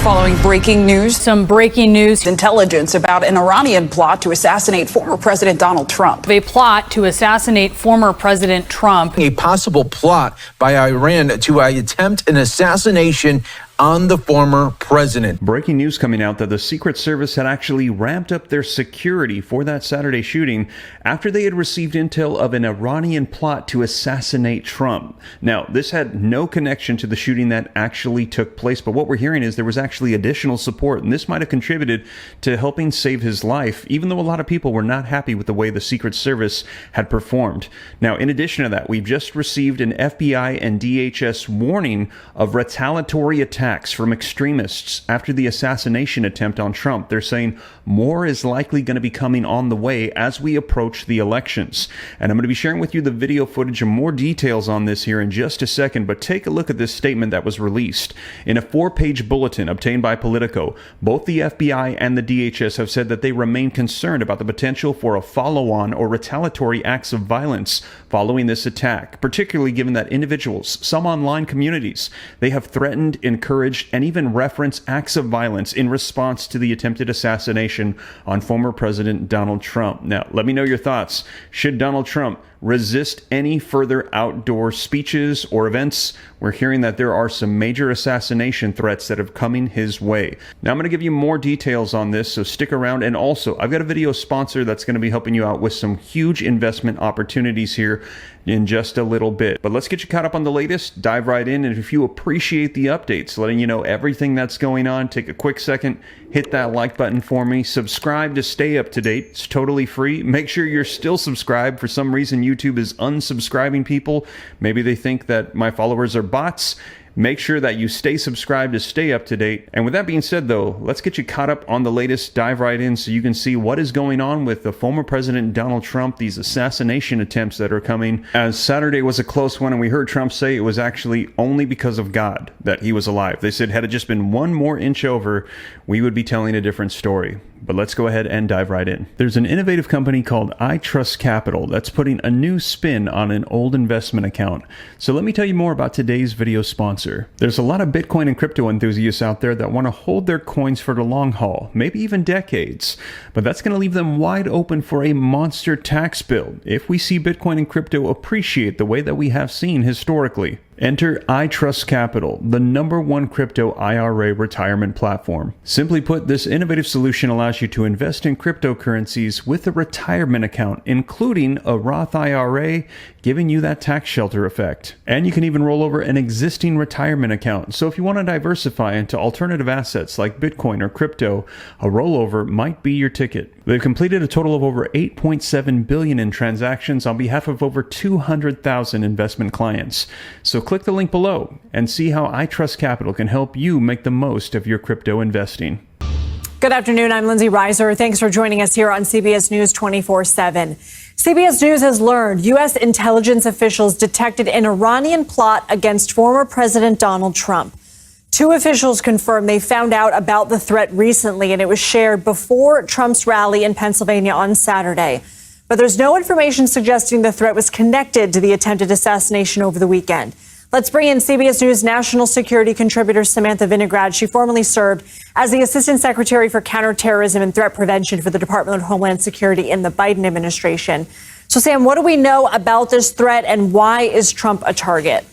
following breaking news. Some breaking news. Intelligence about an Iranian plot to assassinate former President Donald Trump. A plot to assassinate former President Trump. A possible plot by Iran to attempt an assassination on the former president. Breaking news coming out that the Secret Service had actually ramped up their security for that Saturday shooting after they had received intel of an Iranian plot to assassinate Trump. Now, this had no connection to the shooting that actually took place, but what we're hearing is there was actually additional support, and this might have contributed to helping save his life, even though a lot of people were not happy with the way the Secret Service had performed. Now, in addition to that, we've just received an FBI and DHS warning of retaliatory attacks from extremists after the assassination attempt on Trump. They're saying more is likely going to be coming on the way as we approach the elections. And I'm going to be sharing with you the video footage and more details on this here in just a second, but take a look at this statement that was released. In a 4-page bulletin obtained by Politico, both the FBI and the DHS have said that they remain concerned about the potential for a follow-on or retaliatory acts of violence following this attack, particularly given that individuals, some online communities, they have threatened, encouraged, and even referenced acts of violence in response to the attempted assassination on former President Donald Trump. Now, let me know your thoughts. Should Donald Trump resist any further outdoor speeches or events? We're hearing that there are some major assassination threats that have coming his way. Now, I'm going to give you more details on this, so stick around. And also, I've got a video sponsor that's going to be helping you out with some huge investment opportunities here in just a little bit. But let's get you caught up on the latest, dive right in, and if you appreciate the updates, letting you know everything that's going on, take a quick second, hit that like button for me, subscribe to stay up to date. It's totally free. Make sure you're still subscribed. For some reason, YouTube is unsubscribing people. Maybe they think that my followers are bots. Make sure that you stay subscribed to stay up to date. And with that being said, though, let's get you caught up on the latest, dive right in so you can see what is going on with the former President Donald Trump, these assassination attempts that are coming. As Saturday was a close one, and we heard Trump say it was actually only because of God that he was alive. They said had it just been one more inch over, we would be telling a different story. But let's go ahead and dive right in. There's an innovative company called STOCKPILE that's putting a new spin on an old investment account. So let me tell you more about today's video sponsor. There's a lot of Bitcoin and crypto enthusiasts out there that want to hold their coins for the long haul, maybe even decades. But that's going to leave them wide open for a monster tax bill if we see Bitcoin and crypto appreciate the way that we have seen historically. Enter STOCKPILE, the #1 crypto IRA retirement platform. Simply put, this innovative solution allows you to invest in cryptocurrencies with a retirement account, including a Roth IRA, giving you that tax shelter effect. And you can even roll over an existing retirement account. So if you want to diversify into alternative assets like Bitcoin or crypto, a rollover might be your ticket. They've completed a total of over $8.7 billion in transactions on behalf of over 200,000 investment clients. So click the link below and see how STOCKPILE can help you make the most of your crypto investing. Good afternoon. I'm Lindsay Reiser. Thanks for joining us here on CBS News 24/7. CBS News has learned U.S. intelligence officials detected an Iranian plot against former President Donald Trump. 2 officials confirmed they found out about the threat recently, and it was shared before Trump's rally in Pennsylvania on Saturday. But there's no information suggesting the threat was connected to the attempted assassination over the weekend. Let's bring in CBS News national security contributor Samantha Vinograd. She formerly served as the Assistant Secretary for Counterterrorism and Threat Prevention for the Department of Homeland Security in the Biden administration. So, Sam, what do we know about this threat, and why is Trump a target?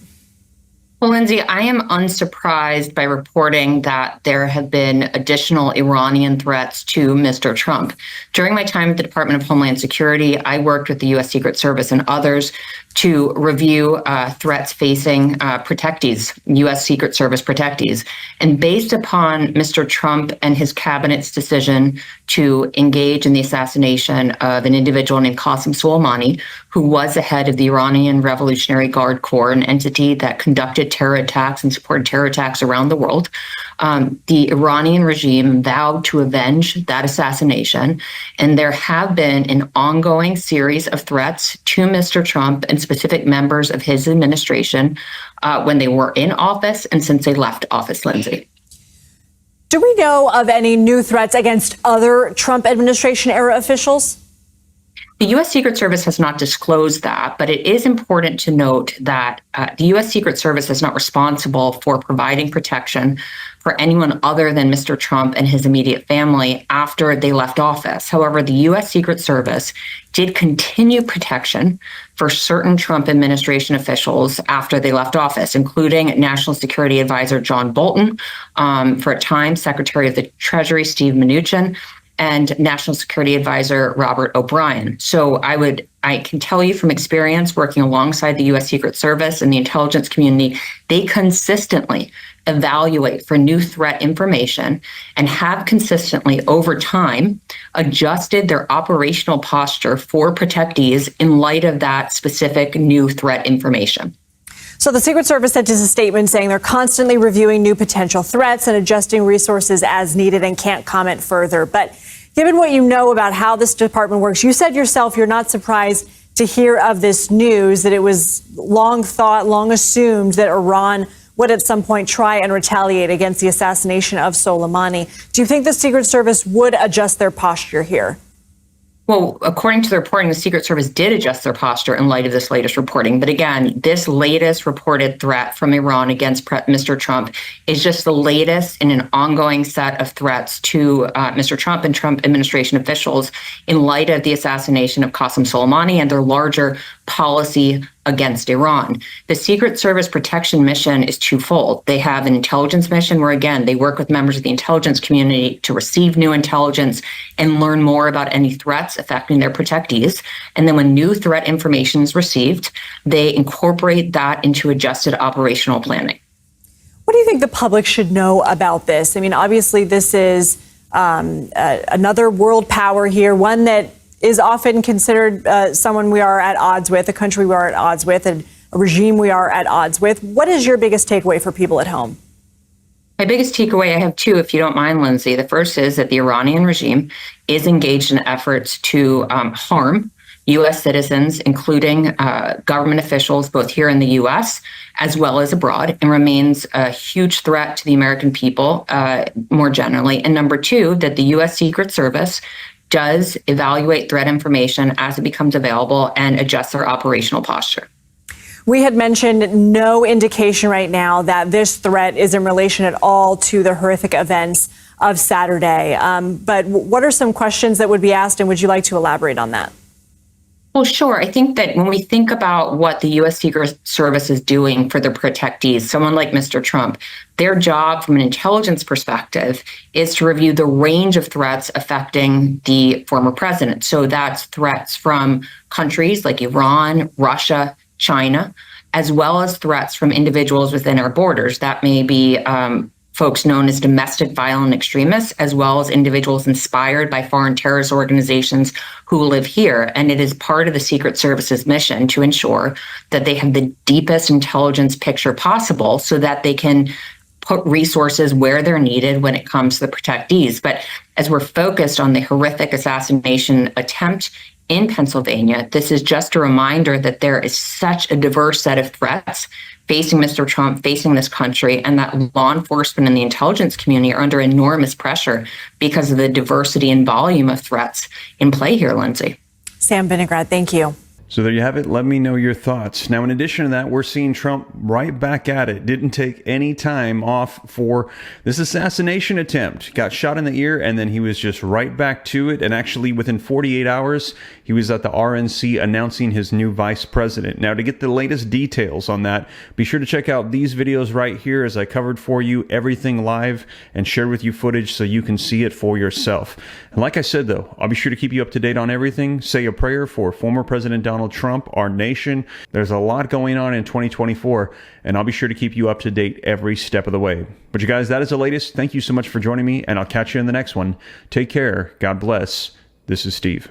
Well, Lindsay, I am unsurprised by reporting that there have been additional Iranian threats to Mr. Trump. During my time at the Department of Homeland Security, I worked with the U.S. Secret Service and others to review threats facing protectees, U.S. Secret Service protectees. And based upon Mr. Trump and his cabinet's decision to engage in the assassination of an individual named Qasem Soleimani, who was the head of the Iranian Revolutionary Guard Corps, an entity that conducted terror attacks and supported terror attacks around the world, the Iranian regime vowed to avenge that assassination. And there have been an ongoing series of threats to Mr. Trump and specific members of his administration when they were in office and since they left office, Lindsay. Do we know of any new threats against other Trump administration era officials? The U.S. Secret Service has not disclosed that, but it is important to note that the U.S. Secret Service is not responsible for providing protection for anyone other than Mr. Trump and his immediate family after they left office. However, the U.S. Secret Service did continue protection for certain Trump administration officials after they left office, including National Security Advisor John Bolton, for a time Secretary of the Treasury Steve Mnuchin, and National Security Advisor Robert O'Brien. So I can tell you from experience working alongside the U.S. Secret Service and the intelligence community, they consistently evaluate for new threat information and have consistently over time adjusted their operational posture for protectees in light of that specific new threat information. So the Secret Service sent us a statement saying they're constantly reviewing new potential threats and adjusting resources as needed and can't comment further. But given what you know about how this department works, you said yourself you're not surprised to hear of this news, that it was long thought, long assumed that Iran would at some point try and retaliate against the assassination of Soleimani. Do you think the Secret Service would adjust their posture here? Well, according to the reporting, the Secret Service did adjust their posture in light of this latest reporting. But again, this latest reported threat from Iran against Mr. Trump is just the latest in an ongoing set of threats to Mr. Trump and Trump administration officials in light of the assassination of Qasem Soleimani and their larger policy against Iran. The Secret Service protection mission is twofold. They have an intelligence mission where, again, they work with members of the intelligence community to receive new intelligence and learn more about any threats affecting their protectees. And then when new threat information is received, they incorporate that into adjusted operational planning. What do you think the public should know about this? I mean, obviously, this is another world power here, one that is often considered someone we are at odds with, a country we are at odds with, and a regime we are at odds with. What is your biggest takeaway for people at home? My biggest takeaway, I have two, if you don't mind, Lindsay. The first is that the Iranian regime is engaged in efforts to harm U.S. citizens, including government officials, both here in the U.S. as well as abroad, and remains a huge threat to the American people more generally. And number two, that the U.S. Secret Service does evaluate threat information as it becomes available and adjust their operational posture. We had mentioned no indication right now that this threat is in relation at all to the horrific events of Saturday. But what are some questions that would be asked, and would you like to elaborate on that? Well, sure. I think that when we think about what the U.S. Secret Service is doing for their protectees, someone like Mr. Trump, their job from an intelligence perspective is to review the range of threats affecting the former president. So that's threats from countries like Iran, Russia, China, as well as threats from individuals within our borders. That may be folks known as domestic violent extremists, as well as individuals inspired by foreign terrorist organizations who live here. And it is part of the Secret Service's mission to ensure that they have the deepest intelligence picture possible so that they can put resources where they're needed when it comes to the protectees. But as we're focused on the horrific assassination attempt in Pennsylvania, this is just a reminder that there is such a diverse set of threats facing Mr. Trump, facing this country, and that law enforcement and the intelligence community are under enormous pressure because of the diversity and volume of threats in play here, Lindsay. Sam Vinograd, thank you. So there you have it. Let me know your thoughts. Now, in addition to that, we're seeing Trump right back at it. Didn't take any time off for this assassination attempt. Got shot in the ear, and then he was just right back to it. And actually, within 48 hours, he was at the RNC announcing his new vice president. Now, to get the latest details on that, be sure to check out these videos right here as I covered for you everything live and shared with you footage so you can see it for yourself. And like I said, though, I'll be sure to keep you up to date on everything. Say a prayer for former President Donald Trump, our nation. There's a lot going on in 2024, and I'll be sure to keep you up to date every step of the way. But you guys, that is the latest. Thank you so much for joining me, and I'll catch you in the next one. Take care. God bless. This is Steve.